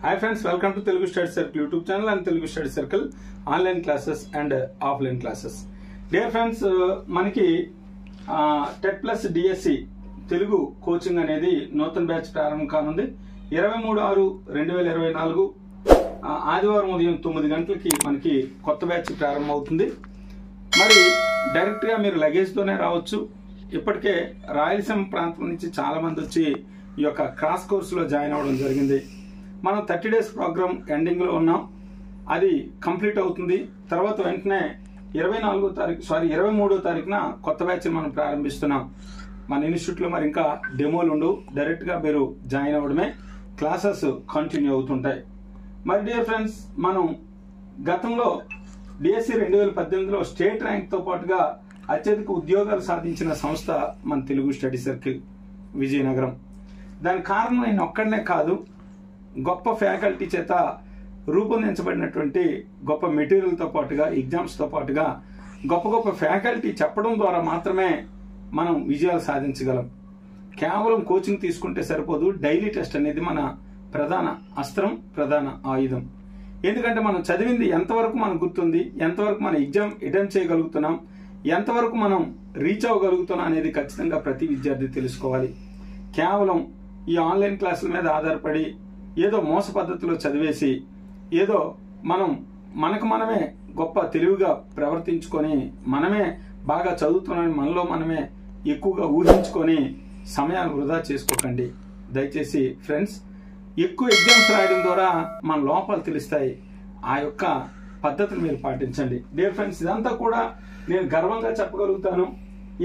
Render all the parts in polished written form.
Hi friends, welcome to Telugu Study Circle YouTube channel and Telugu Study Circle online classes and offline classes. Dear friends, మనకి TET plus DSC Telugu coaching అనేది నూతన batch ప్రారంభం కానుంది. 23/6/2024 ఆదివారం ఉదయం 9 గంటలకి మనకి కొత్త బ్యాచ్ ప్రారంభం అవుతుంది. మరి డైరెక్ట్గా మీరు లగేజ్తోనే రావచ్చు. ఇప్పటికే రాయలసీమ ప్రాంతం నుంచి చాలా మంది వచ్చి ఈ యొక్క క్రాస్ కోర్సులో జాయిన్ అవ్వడం జరిగింది. మనం 30 days ప్రోగ్రామ్ ఎండింగ్లో ఉన్నాం. అది కంప్లీట్ అవుతుంది. తర్వాత వెంటనే 23వ తారీఖున కొత్త బ్యాచ్ మనం ప్రారంభిస్తున్నాం. మన ఇన్స్టిట్యూట్లో మరి ఇంకా డెమోలు ఉండవు. డైరెక్ట్గా మీరు జాయిన్ అవ్వడమే, క్లాసెస్ కంటిన్యూ అవుతుంటాయి. మరి డియర్ ఫ్రెండ్స్, మనం గతంలో డిఎస్సి 2018లో స్టేట్ ర్యాంక్తో పాటుగా అత్యధిక ఉద్యోగాలు సాధించిన సంస్థ మన తెలుగు స్టడీ సర్కిల్ విజయనగరం. దాని కారణం నేను ఒక్కడనే కాదు, గొప్ప ఫ్యాకల్టీ చేత రూపొందించబడినటువంటి గొప్ప మెటీరియల్తో పాటుగా ఎగ్జామ్స్తో పాటుగా గొప్ప ఫ్యాకల్టీ చెప్పడం ద్వారా మాత్రమే మనం విజయాలు సాధించగలం. కేవలం కోచింగ్ తీసుకుంటే సరిపోదు. డైలీ టెస్ట్ అనేది మన ప్రధాన అస్త్రం, ప్రధాన ఆయుధం. ఎందుకంటే మనం చదివింది ఎంతవరకు మనకు గుర్తుంది, ఎంతవరకు మనం ఎగ్జామ్ అటెంప్ట్ చేయగలుగుతున్నాం, ఎంతవరకు మనం రీచ్ అవ్వగలుగుతున్నాం అనేది ఖచ్చితంగా ప్రతి విద్యార్థి తెలుసుకోవాలి. కేవలం ఈ ఆన్లైన్ క్లాసుల మీద ఆధారపడి ఏదో మోస పద్ధతిలో చదివేసి ఏదో మనకు మనమే గొప్ప తెలివిగా ప్రవర్తించుకొని మనమే బాగా చదువుతున్నామని మనలో మనమే ఎక్కువగా ఊహించుకొని సమయాన్ని వృధా చేసుకోకండి. దయచేసి ఫ్రెండ్స్, ఎక్కువ ఎగ్జామ్స్ రాయడం ద్వారా మన లోపాలు తెలుస్తాయి. ఆ యొక్క పద్ధతిని మీరు పాటించండి. డియర్ ఫ్రెండ్స్, ఇదంతా కూడా నేను గర్వంగా చెప్పగలుగుతాను.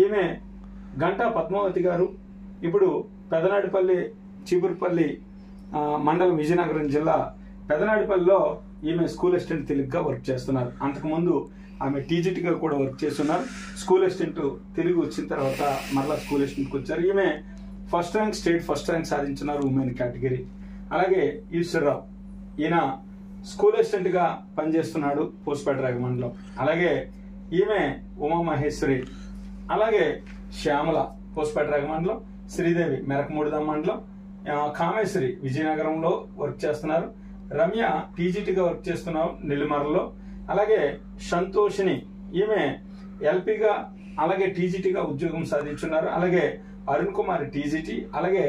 ఈమె గంటా పద్మావతి గారు ఇప్పుడు పెదనాడిపల్లి, చీపురుపల్లి మండలం, విజయనగరం జిల్లా పెదనాడిపల్లిలో ఈమె స్కూల్ అసిస్టెంట్ తెలుగుగా వర్క్ చేస్తున్నారు. అంతకుముందు ఆమె టీజీటీగా కూడా వర్క్ చేస్తున్నారు. స్కూల్ అసిస్టెంట్ తెలుగు వచ్చిన తర్వాత మరలా స్కూల్ అసిస్టెంట్కి వచ్చారు. ఈమె స్టేట్ ఫస్ట్ ర్యాంక్ సాధించున్నారు ఉమెన్ కేటగిరీ. అలాగే ఈశ్వరరావు, ఈయన స్కూల్ అసిస్టెంట్గా పనిచేస్తున్నాడు పోస్పేట రాగమండలం. అలాగే ఈమె ఉమామహేశ్వరి, అలాగే శ్యామల పోస్పేట రాగమండలం, శ్రీదేవి మెరకమూడిదం మండలం, కామేశ్వరి విజయనగరంలో వర్క్ చేస్తున్నారు. రమ్య టీజీటీగా వర్క్ చేస్తున్నారు నెల్లిమర్లలో. అలాగే సంతోషిని, ఈమె ఎల్పీగా అలాగే టీజీటీగా ఉద్యోగం సాధించున్నారు. అలాగే అరుణ్ కుమార్ టీజీటీ, అలాగే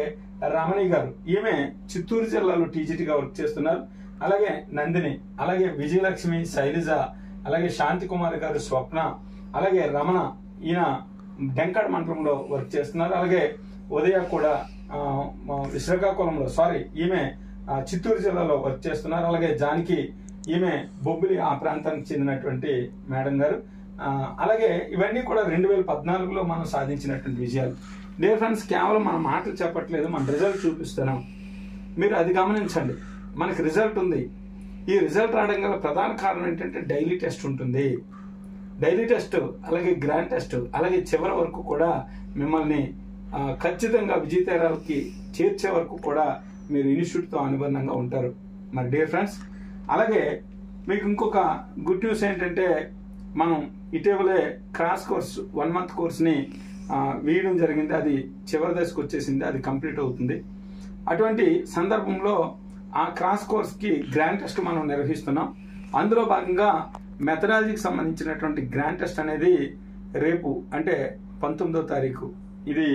రమణి గారు, ఈమె చిత్తూరు జిల్లాలో టీజీటీగా వర్క్ చేస్తున్నారు. అలాగే నందిని, అలాగే విజయలక్ష్మి, శైలజ, అలాగే శాంతి కుమార్ గారు స్వప్న, అలాగే రమణ, ఈయన డెంకాడ్ మండలంలో వర్క్ చేస్తున్నారు. అలాగే ఉదయ కూడా శ్రీకాకుళంలో ఈమె చిత్తూరు జిల్లాలో వర్క్ చేస్తున్నారు. అలాగే జానకి, ఈమె బొబ్బిలి ఆ ప్రాంతానికి చెందినటువంటి మేడం గారు. అలాగే ఇవన్నీ కూడా 2014లో మనం సాధించినటువంటి విజయాలు. డియర్ ఫ్రెండ్స్, కేవలం మన మాటలు చెప్పట్లేదు, మన రిజల్ట్ చూపిస్తున్నాం. మీరు అది గమనించండి. మనకి రిజల్ట్ ఉంది. ఈ రిజల్ట్ రావడం గల ప్రధాన కారణం ఏంటంటే డైలీ టెస్ట్ ఉంటుంది. డైలీ టెస్ట్, అలాగే గ్రాండ్ టెస్ట్, అలాగే చివరి వరకు కూడా మిమ్మల్ని ఖచ్చితంగా విజయతేరాలకి చేర్చే వరకు కూడా మీరు ఇన్స్టిట్యూట్తో అనుబంధంగా ఉంటారు. మరి డియర్ ఫ్రెండ్స్, అలాగే మీకు ఇంకొక గుడ్ న్యూస్ ఏంటంటే మనం ఇటీవలే క్రాస్ కోర్స్ 1 month కోర్స్ని వేయడం జరిగింది. అది చివరి దశకు వచ్చేసింది, అది కంప్లీట్ అవుతుంది. అటువంటి సందర్భంలో ఆ క్రాస్ కోర్స్కి గ్రాండ్ టెస్ట్ మనం నిర్వహిస్తున్నాం. అందులో భాగంగా మెథడాలజీకి సంబంధించినటువంటి గ్రాండ్ టెస్ట్ అనేది రేపు అంటే 19వ తారీఖు, ఇది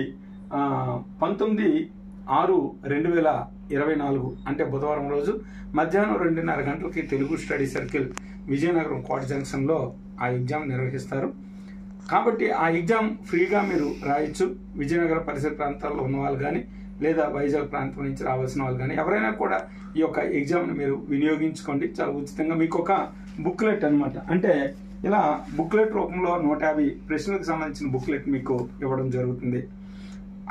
19/6/2024 అంటే బుధవారం రోజు మధ్యాహ్నం 2:30 గంటలకి తెలుగు స్టడీ సర్కిల్ విజయనగరం కోట జంక్షన్లో ఆ ఎగ్జామ్ నిర్వహిస్తారు. కాబట్టి ఆ ఎగ్జామ్ ఫ్రీగా మీరు రాయొచ్చు. విజయనగర పరిసర ప్రాంతాల్లో ఉన్న వాళ్ళు కానీ లేదా వైజాగ్ ప్రాంతం నుంచి రావాల్సిన వాళ్ళు కానీ ఎవరైనా కూడా ఈ యొక్క ఎగ్జామ్ని మీరు వినియోగించుకోండి. చాలా ఉచితంగా మీకు ఒక బుక్లెట్ అనమాట, అంటే ఇలా బుక్లెట్ రూపంలో 150 ప్రశ్నలకు సంబంధించిన బుక్లెట్ మీకు ఇవ్వడం జరుగుతుంది.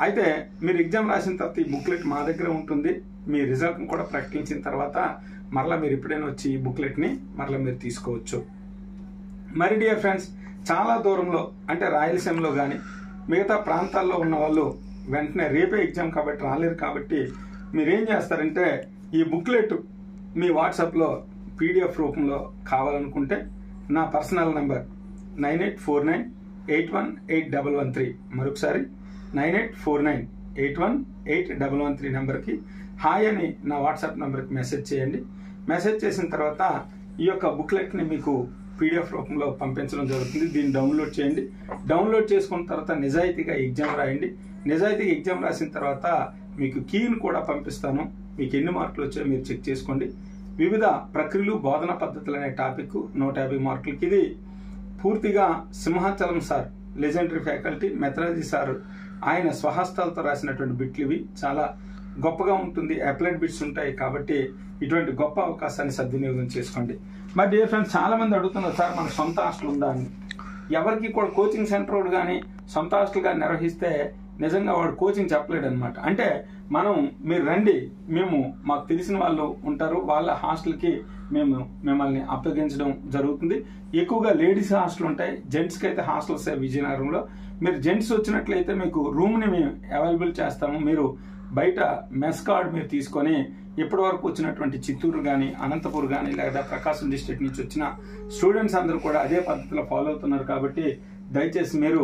అయితే మీరు ఎగ్జామ్ రాసిన తర్వాత ఈ బుక్లెట్ మా దగ్గర ఉంటుంది. మీ రిజల్ట్ని కూడా ప్రకటించిన తర్వాత మరలా మీరు ఎప్పుడైనా వచ్చి ఈ బుక్లెట్ని మరలా మీరు తీసుకోవచ్చు. మరి డియర్ ఫ్రెండ్స్, చాలా దూరంలో అంటే రాయలసీమలో కానీ మిగతా ప్రాంతాల్లో ఉన్న వాళ్ళు వెంటనే రేపే ఎగ్జామ్ కాబట్టి రాలేరు. కాబట్టి మీరేం చేస్తారంటే ఈ బుక్లెట్ మీ వాట్సాప్లో PDF రూపంలో కావాలనుకుంటే నా పర్సనల్ నెంబర్ 9849818113, మరొకసారి 9849 818113 నెంబర్కి హాయ్ అని నా వాట్సాప్ నెంబర్కి మెసేజ్ చేయండి. మెసేజ్ చేసిన తర్వాత ఈ యొక్క బుక్లెట్ని మీకు పీడిఎఫ్ రూపంలో పంపించడం జరుగుతుంది. దీన్ని డౌన్లోడ్ చేయండి. డౌన్లోడ్ చేసుకున్న తర్వాత నిజాయితీగా ఎగ్జామ్ రాయండి. నిజాయితీగా ఎగ్జామ్ రాసిన తర్వాత మీకు కీని కూడా పంపిస్తాను. మీకు ఎన్ని మార్కులు వచ్చాయో మీరు చెక్ చేసుకోండి. వివిధ ప్రక్రియలు బోధనా పద్ధతులు అనే టాపిక్ 150 మార్కులకి. ఇది పూర్తిగా Simhachalam sir, legendary faculty, methodology sir ఆయన స్వహస్తాలతో రాసినటువంటి బిట్లు. ఇవి చాలా గొప్పగా ఉంటుంది. అప్లైడ్ బిట్స్ ఉంటాయి కాబట్టి ఇటువంటి గొప్ప అవకాశాన్ని సద్వినియోగం చేసుకోండి. మరి డియర్ ఫ్రెండ్స్, చాలా మంది అడుగుతున్నారు, సార్ మన సొంత హాస్టల్ ఉందా అని. ఎవరికి కూడా కోచింగ్ సెంటర్ వాడు కానీ సొంత హాస్టల్గా నిర్వహిస్తే నిజంగా వాడు కోచింగ్ చెప్పలేడు అనమాట. అంటే మీరు రండి, మాకు తెలిసిన వాళ్ళు ఉంటారు, వాళ్ళ హాస్టల్కి మిమ్మల్ని అప్పగించడం జరుగుతుంది. ఎక్కువగా లేడీస్ హాస్టల్ ఉంటాయి, జెంట్స్కి అయితే హాస్టల్స్ విజయనగరంలో. మీరు జెంట్స్ వచ్చినట్లయితే మీకు రూమ్ని మేము అవైలబుల్ చేస్తాము. మీరు బయట మెస్ కార్డ్ మీరు తీసుకొని ఇప్పటి వరకు వచ్చినటువంటి చిత్తూరు కానీ అనంతపూర్ కానీ లేదా ప్రకాశం డిస్ట్రిక్ట్ నుంచి వచ్చిన స్టూడెంట్స్ అందరూ కూడా అదే పద్ధతిలో ఫాలో అవుతున్నారు. కాబట్టి దయచేసి మీరు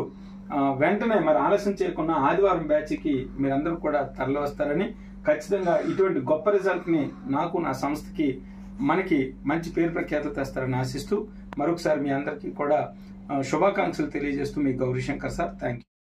వెంటనే మరి ఆలస్యం చేయకుండా ఆదివారం బ్యాచ్కి మీరందరూ కూడా తరలి వస్తారని, ఖచ్చితంగా ఇటువంటి గొప్ప రిజల్ట్ని నాకు, నా సంస్థకి, మనకి మంచి పేరు ప్రఖ్యాతులు తెస్తారని ఆశిస్తూ మరొకసారి మీ అందరికీ కూడా శుభాకాంక్షలు తెలియజేస్తూ మీ గౌరీశంకర్ సార్. Thank you.